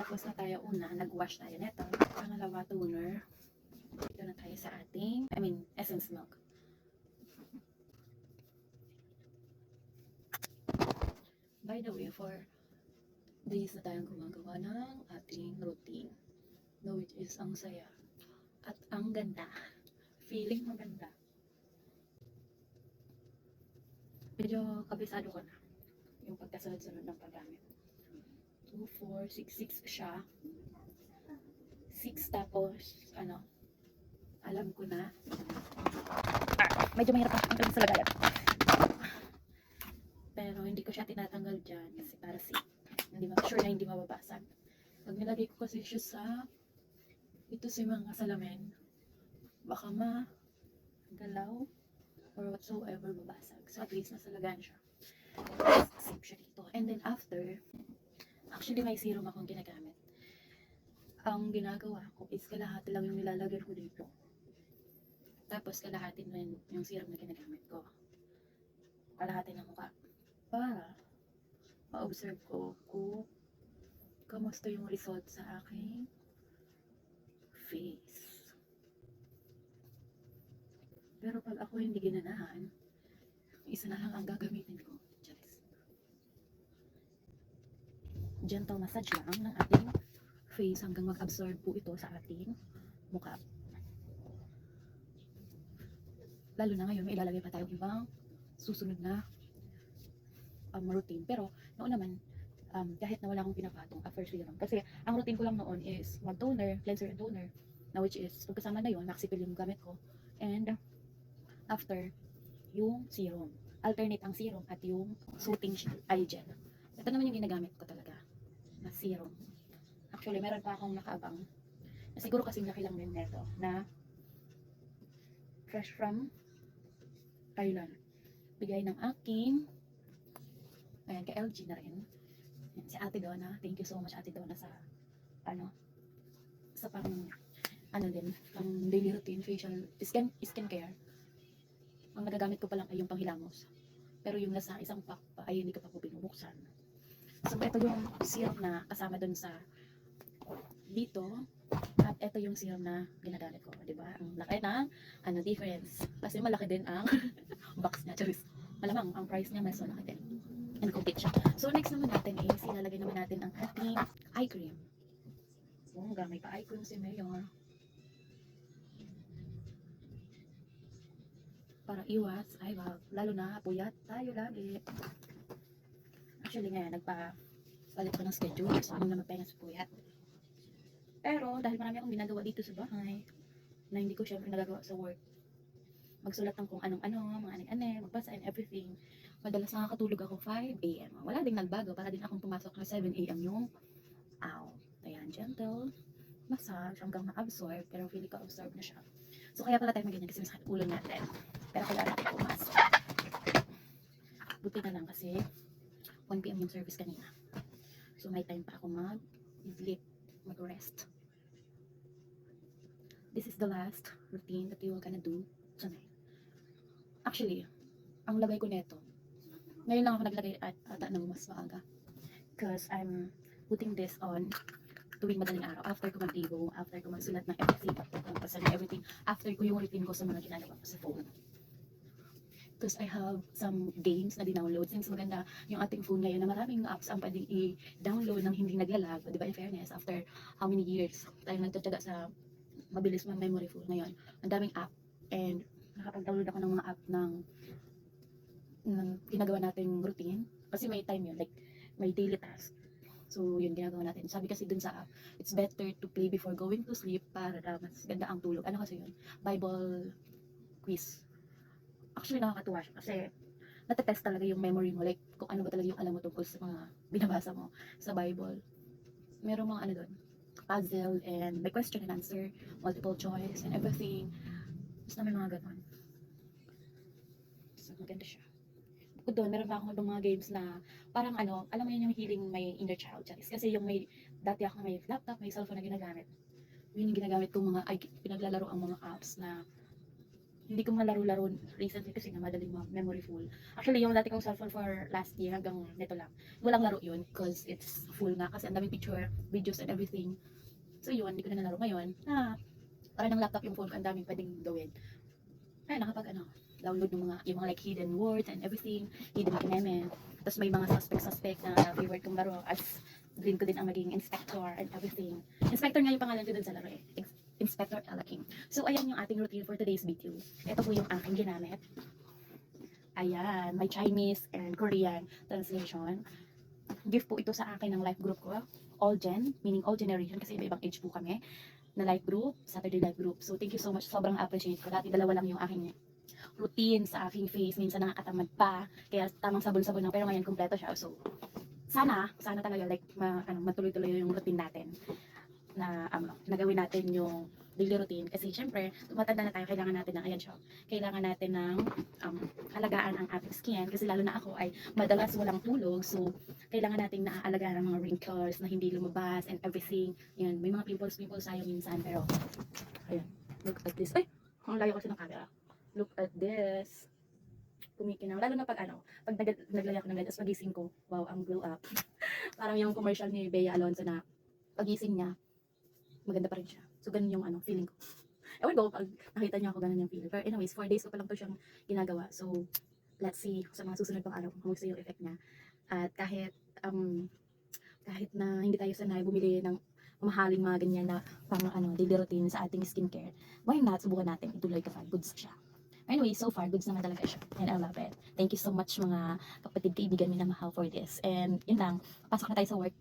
Tapos na tayo una, nag-wash tayo neto. Pangalawa, toner. Dito na tayo sa ating, essence milk. By the way, for days na tayong gumagawa ng ating routine, no, which is ang saya at ang ganda. Feeling maganda. Medyo kabisado ko na yung pagkasunod-sunod ng paggamit. 2, 4, 6 siya. 6 tapos, alam ko na. Medyo mahirap ang sa lagayan. Pero hindi ko siya tinatanggal dyan kasi para safe. Hindi sure na hindi mababasag. Pag nilagay ko kasi siya sa ito sa mga salamin, baka magalaw or whatsoever babasag. So at least nasa lagan siya. Safe siya dito. And then after, actually may serum akong ginagamit. Ang ginagawa ko is kalahati lang yung nilalagay ko dito. Tapos kalahati na yung serum na ginagamit ko. Kalahati ng mukha. Para ma-observe ko kung kamusta yung result sa aking face. Pero pag ako hindi ginanahan, isa na lang ang gagamitin ko. Gentle massage lang ng ating face hanggang mag-absorb po ito sa ating mukha. Lalo na ngayon, may ilalagay pa tayong ibang susunod na routine. Pero noon naman, kahit na wala akong pinapatong after serum. Kasi ang routine ko lang noon is mag-toner, cleanser and toner. Na which is, pagkasama na yun, maxipil yung gamit ko. And after, yung serum. Alternate ang serum at yung soothing eye gel. Ito naman yung ginagamit ko talaga na serum. Actually, meron pa akong nakaabang. Na siguro kasi laki lang din neto na fresh from Thailand. Bigay ng aking kay LG na rin. Yan, si Ate Donna. Thank you so much Ate Donna sa sa pang daily routine facial skincare. Ang nagagamit ko pa lang ay yung panghilamos. Pero yung nasa isang pack pa ay hindi ko pa po binubuksan. So ito yung serum na kasama dun sa dito. At ito yung serum na ginagamit ko, di ba? Ang laki ng difference. Kasi malaki din ang box niya. Charis. Malamang ang price niya mas malaki din. And complete siya. So next naman natin is ilalagay naman natin ang ating eye cream. Oh, gamay pa eye cream si Mayor. Para iwas ay wag, lalo na puyat tayo lagi. Actually ngayon nagpapalit ko ng schedule so ano na magpahinga sa puyat. Pero dahil marami akong ginagawa dito sa bahay na hindi ko syempre nagagawa sa work, magsulat ng kung anong-ano, mga aning-ane, magbasa and everything, madalas nakakatulog ako 5 AM. Wala ding nagbago, para din akong pumasok na 7 AM yung ayan, gentle massage hanggang ma-absorb, pero feeling ko absorb na siya. So kaya pala tayo maganyan kasi masakit ulo natin. Pero kailangan natin pumasok. Buti na lang kasi 1 PM yung service kanina. So may time pa ako mag-sleep, mag-rest. This is the last routine that we will gonna do tonight. Actually, ang lagay ko neto, ngayon lang ako naglagay at ng mas maaga. Because I'm putting this on tuwing madaling araw. After ko mag-ibo, after ko magsulat ng everything, after ko magpasa ng everything, after ko yung routine ko sa mga ginagawa ko sa phone. Because I have some games na dinownload. Since maganda yung ating phone ngayon na maraming apps ang pwedeng i-download ng hindi naglalag. Diba, in fairness, after how many years tayo nagtatyaga sa mabilis memory full ngayon. Ang daming app and nakapag-download ako ng mga app ng ginagawa nating routine. Kasi may time yun, like may daily task. So yun ginagawa natin. Sabi kasi dun sa app, it's better to play before going to sleep para mas ganda ang tulog. Ano kasi yun? Bible quiz. Actually nakakatuwa siya kasi natetest talaga yung memory mo, like kung ano ba talaga yung alam mo tungkol sa mga binabasa mo sa Bible. Merong mga doon, puzzle and may question and answer, multiple choice and everything. Basta may mga ganon. So maganda siya. Bukod doon, meron pa akong ibang mga games na parang alam mo yun yung healing my inner child. Kasi yung dati ako may laptop, may cellphone na ginagamit. Yun yung ginagamit kong pinaglalaro ang mga apps na hindi ko malaro-laro recently kasi nga madaling memory full. Actually, yung dati kong cellphone for last year hanggang nito lang, walang laro yun because it's full nga kasi ang daming picture, videos and everything. So yun, hindi ko na nalaro ngayon. Para ng laptop yung phone ko, ang daming pwedeng gawin. Kaya nakapag download yung mga like hidden words and everything, hidden kineme. Tapos may mga suspect na favorite kong laro as dream ko din ang maging inspector and everything. Inspector nga yung pangalan ko dun sa laro eh. Inspector Ella King. So ayan yung ating routine for today's video. Ito po yung aking ginamit. Ayan, may Chinese and Korean translation. Gift po ito sa akin ng life group ko. All Gen, meaning all generation kasi iba-ibang age po kami na life group, Saturday life group. So thank you so much, sobrang appreciate ko. Dati dalawa lang yung aking routine sa aking face, minsan nakakatamad pa, kaya tamang sabon-sabon lang, pero ngayon kumpleto siya. So sana talaga like matuloy-tuloy yung routine natin na nagawin natin yung daily routine kasi syempre tumatanda na tayo, kailangan natin ng ayan siya, kailangan natin ng halagaan ang ating skin kasi lalo na ako ay madalas walang tulog, so kailangan natin naaalagaan ang mga wrinkles na hindi lumabas and everything. Yan, may mga pimples tayo minsan, pero ayan, look at this. Ay, ang layo kasi ng camera. Look at this, kumikinang, lalo na pag naglaya ako ng ganyan, tapos pagising ko, wow, ang glow up. Parang yung commercial ni Bea Alonzo na pagising niya maganda pa rin siya. So, ganun yung feeling ko. Ewan ko, pag nakita niya ako, ganun yung feeling. Pero anyways, 4 days ko pa lang to siyang ginagawa. So, let's see sa mga susunod pang araw kung gusto yung effect niya. At kahit na hindi tayo sanay bumili ng mamahaling mga ganyan na pang daily routine sa ating skincare, why not, subukan natin, ituloy kapag goods siya. Anyway, so far, goods naman talaga siya. And I love it. Thank you so much mga kapatid, kaibigan, minamahal for this. And yun lang, pasok na tayo sa work.